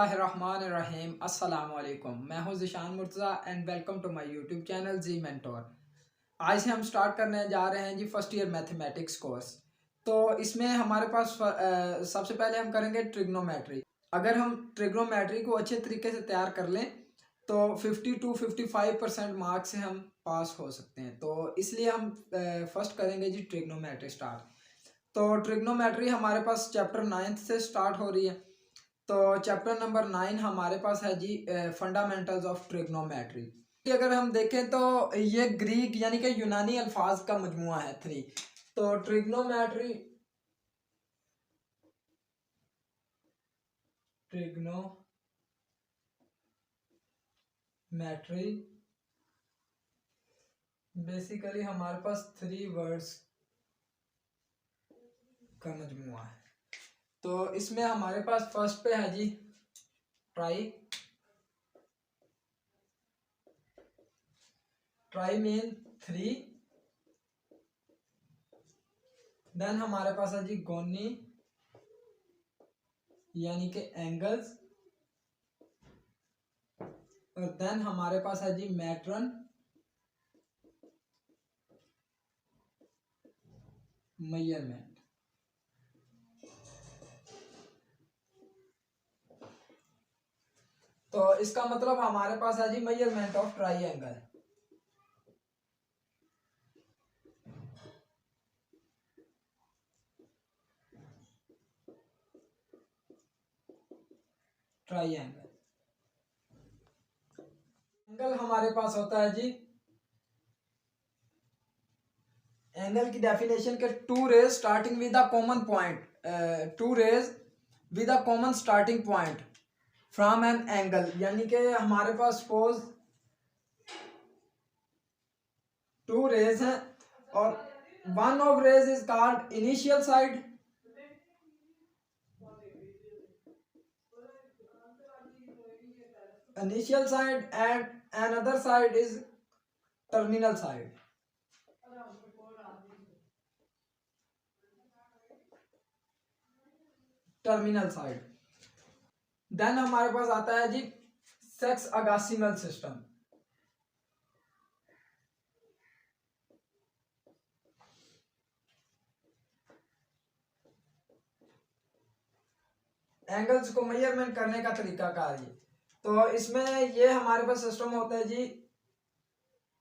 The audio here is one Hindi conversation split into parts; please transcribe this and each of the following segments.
बिस्मिल्लाहिर्रहमानिर्रहीम अस्सलाम वालेकुम। मैं हूं Zeeshan Murtaza and welcome to my YouTube channel G mentor. आज से हम स्टार्ट करने जा रहे हैं जी फर्स्ट ईयर मैथमेटिक्स कोर्स। तो इसमें हमारे पास सबसे पहले हम करेंगे ट्रिग्नोमेट्री। अगर हम ट्रिग्नोमेट्री को अच्छे तरीके से तैयार कर लें तो 50 to 55% मार्क्स से हम पास हो सकते हैं। तो इसलिए हम फर्स्ट करेंगे जी ट्रिग्नोमेट्री स्टार्ट। तो ट्रिग्नोमेट्री हमारे पास चैप्टर 9 से स्टार्ट हो रही है। तो चैप्टर नंबर 9 हमारे पास है जी फंडामेंटल्स ऑफ ट्रिग्नोमेट्री। अगर हम देखें तो ये ग्रीक यानी कि यूनानी अल्फाज का मजमुआ है 3। तो ट्रिग्नोमेट्री बेसिकली हमारे पास 3 वर्ड्स का मजमुआ है। तो इसमें हमारे पास फर्स्ट पे है जी ट्राई मीन 3। देन हमारे पास है जी गोनी यानी कि एंगल्स, और देन हमारे पास है जी मैट्रन मेजरमेंट। तो इसका मतलब हमारे पास है जी मेजरमेंट ऑफ ट्राइंगल। एंगल हमारे पास होता है जी, एंगल की डेफिनेशन के two rays starting with a common point, two rays with a common starting point from an angle. यानी कि हमारे पास सपोज टू रेज हैं और one of rays is called initial side and another side is terminal side। Then हमारे पास आता है जी सेक्स अगासिमल सिस्टम। एंगल्स को मेजरमेंट करने का तरीका कार ये। तो इसमें ये हमारे पास सिस्टम होता है जी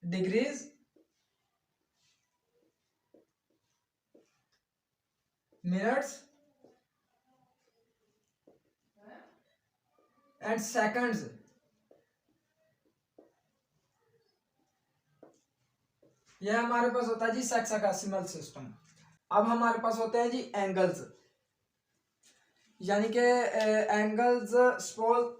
डिग्रीज, मिनट्स एंड सेकंड्स। ये हमारे पास होता है जी सेक्सोडेसिमल सिस्टम। अब हमारे पास होते हैं जी एंगल्स, यानी कि एंगल्स सपोज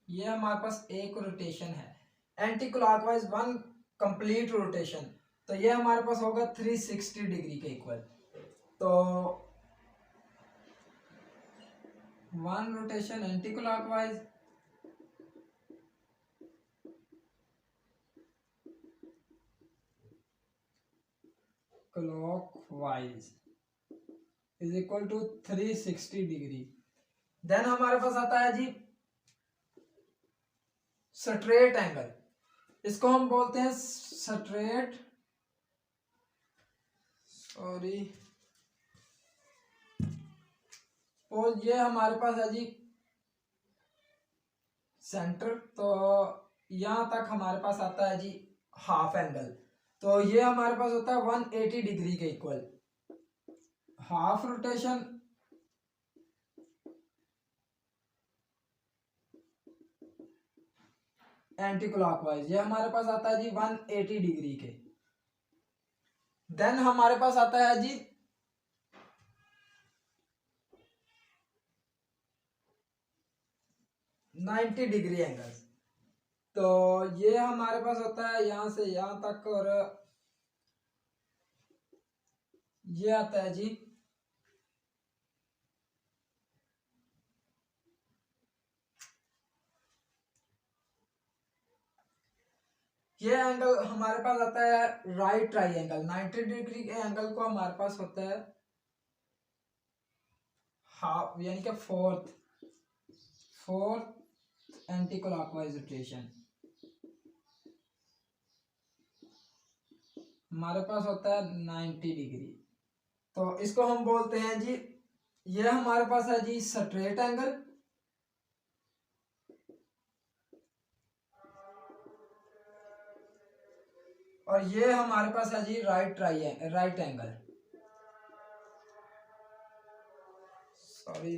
ये हमारे पास एक रोटेशन है anti clockwise one complete rotation, तो ये हमारे पास होगा 360 डिग्री के इक्वल। तो one rotation anticlockwise, clockwise is equal to 360 degree. Then हमारे पास आता है जी स्ट्रेट एंगल, इसको हम बोलते हैं और ये हमारे पास है जी सेंटर। तो यहां तक हमारे पास आता है जी हाफ एंगल, तो ये हमारे पास होता है 180 डिग्री के equal. Half rotation anti clockwise, ये हमारे पास आता है जी 180 डिग्री के। देन हमारे पास आता है जी नाइन्टी डिग्री एंगल। तो ये हमारे पास होता है यहां से यहां तक, और ये आता है जी ये एंगल हमारे पास आता है राइट ट्राइंगल। 90 डिग्री के एंगल को हमारे पास होता है हाफ यानी कि फोर्थ एंटी क्लॉकवाइज रोटेशन हमारे पास होता है 90 डिग्री। तो इसको हम बोलते हैं जी, ये हमारे पास है जी स्ट्रेट एंगल, और ये हमारे पास है जी right angle, sorry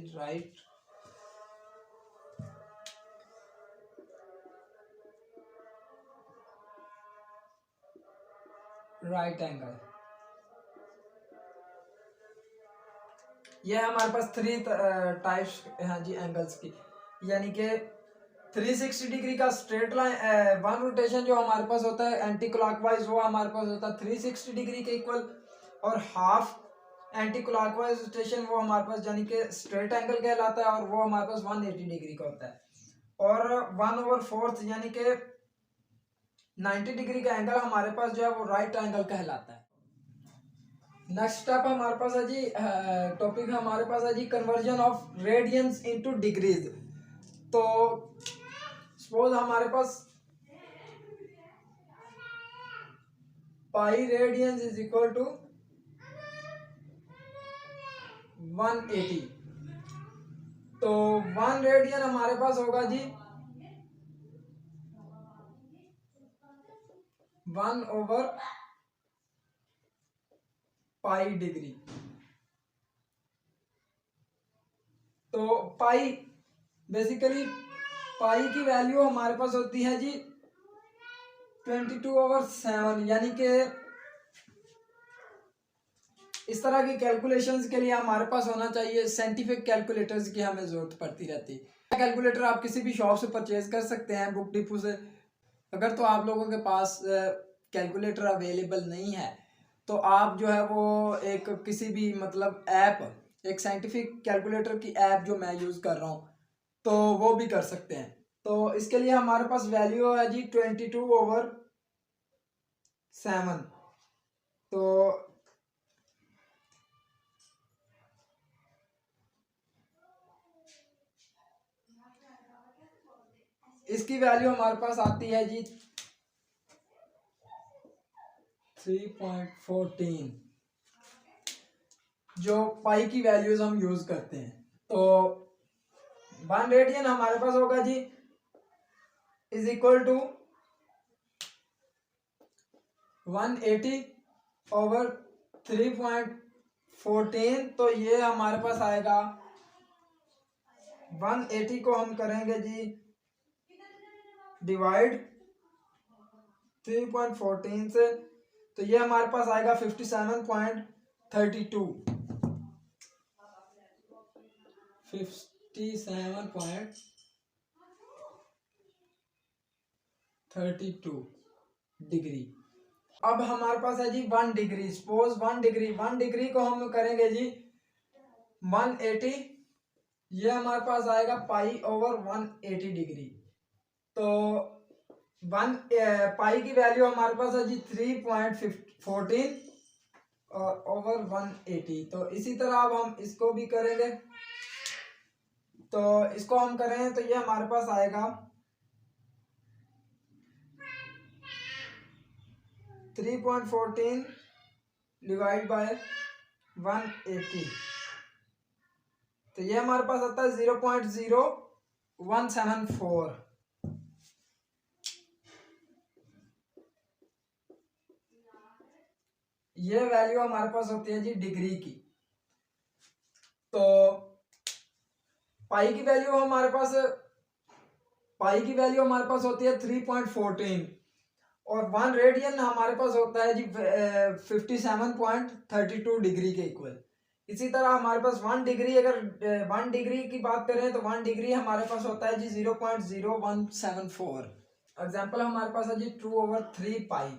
right angle. ये हमारे पास 3 टाइप्स हैं जी एंगल्स की, यानी कि 360 डिग्री का स्ट्रेट लाइन वन रोटेशन जो हमारे पास होता है एंटी क्लॉकवाइज, वो हमारे पास होता है 360 डिग्री के इक्वल, और हाफ एंटी क्लॉकवाइज रोटेशन वो हमारे पास यानी कि स्ट्रेट एंगल कहलाता है, और वो हमारे पास 180 डिग्री का होता है। और 1/4 यानी कि 90 डिग्री का एंगल हमारे पास जो है वो राइट एंगल कहलाता है। नेक्स्ट स्टेप हमारे पास है जी, टॉपिक हमारे पास है जी conversion of radians into degrees. तो सपोज हमारे पास pi radians is equal to 180, तो 1 रेडियन हमारे पास होगा जी 1/पाई डिग्री। तो पाई बेसिकली पाई की वैल्यू हमारे पास होती है जी 22/7, यानी कि इस तरह की कैलकुलेशंस के लिए हमारे पास होना चाहिए साइंटिफिक कैलकुलेटर्स की, हमें जरूरत पड़ती रहती है। कैलकुलेटर आप किसी भी शॉप से परचेज कर सकते हैं, बुक डिपो से। अगर तो आप लोगों के पास कैलकुलेटर अवेलेबल नहीं है, तो आप जो है वो एक किसी भी मतलब ऐप, एक साइंटिफिक कैलकुलेटर की ऐप जो मैं यूज़ कर रहा हूँ, तो वो भी कर सकते हैं। तो इसके लिए हमारे पास वैल्यू है जी 22/7। तो इसकी वैल्यू हमारे पास आती है जी 3.14, जो पाई की वैल्यूज हम यूज करते हैं। तो 1 रेडियन हमारे पास होगा जी इज इक्वल टू 180/3.14। तो ये हमारे पास आएगा 180 को हम करेंगे जी डिवाइड 3.14 से, तो ये हमारे पास आएगा 57.32 57.32 डिग्री। अब हमारे पास है जी 1 डिग्री। सपोज 1 डिग्री को हम करेंगे जी 180, ये हमारे पास आएगा पाई/180 डिग्री। तो पाई की वैल्यू हमारे पास है जी 3.14 और /180। तो इसी तरह अब हम इसको भी करेंगे, तो इसको हम करें तो ये हमारे पास आएगा 3.14 डिवाइड बाय 180, तो ये हमारे पास आता है 0.0174। ये वैल्यू हमारे पास होती है जी डिग्री की। तो पाई की वैल्यू हमारे पास होती है 3.14, और 1 रेडियन हमारे पास होता है जी 57.32 डिग्री के इक्वल। इसी तरह हमारे पास 1 डिग्री, अगर 1 डिग्री की बात करें तो 1 डिग्री हमारे पास होता है जी 0.0174। एग्जाम्पल हमारे पास है जी 2/3 पाई,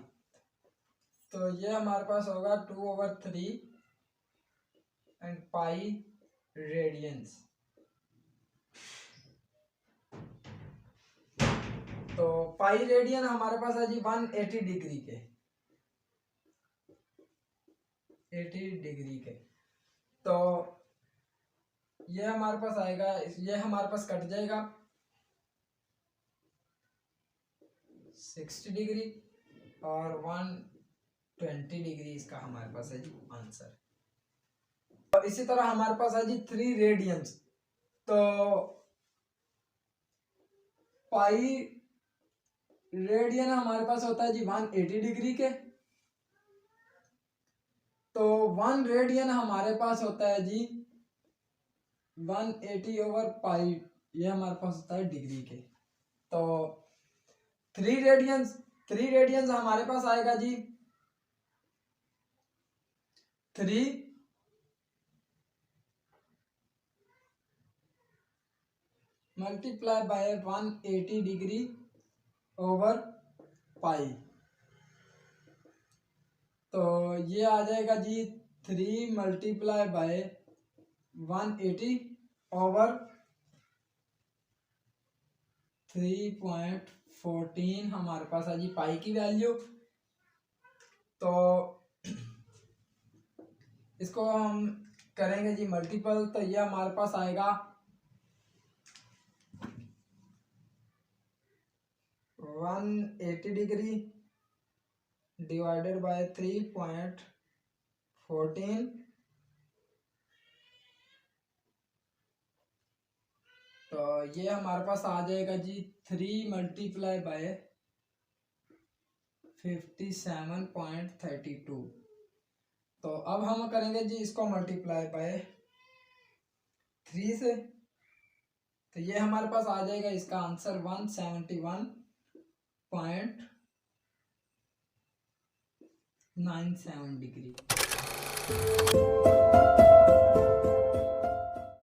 तो ये हमारे पास होगा 2/3 एंड पाई रेडियंस। तो पाई रेडियन हमारे पास है जी 180 डिग्री के, 80 डिग्री के। तो ये हमारे पास आएगा, ये हमारे पास कट जाएगा 60 डिग्री और 120 डिग्री इसका हमारे पास है जी आंसर। तो इसी तरह हमारे पास है जी 3 रेडियंस। तो पाई रेडियन हमारे पास होता है जी 180 डिग्री के। तो 1 रेडियन हमारे पास होता है जी 180 ओवर पाई, ये हमारे पास होता है डिग्री के। तो 3 रेडियंस हमारे पास आएगा जी 3 मल्टीप्लाई बाय 180 डिग्री ओवर पाई। तो ये आ जाएगा जी 3 मल्टीप्लाई बाय 180 ओवर 3.14 हमारे पास है जी पाई की वैल्यू। तो इसको हम करेंगे जी मल्टीपल, तो ये हमारे पास आएगा 180 डिग्री डिवाइडेड बाय 3.14, तो ये हमारे पास आ जाएगा जी 3 मल्टीप्लाई बाय 57.32। तो अब हम करेंगे जी इसको मल्टीप्लाई बाय 3 से, तो ये हमारे पास आ जाएगा इसका आंसर 171.97 डिग्री।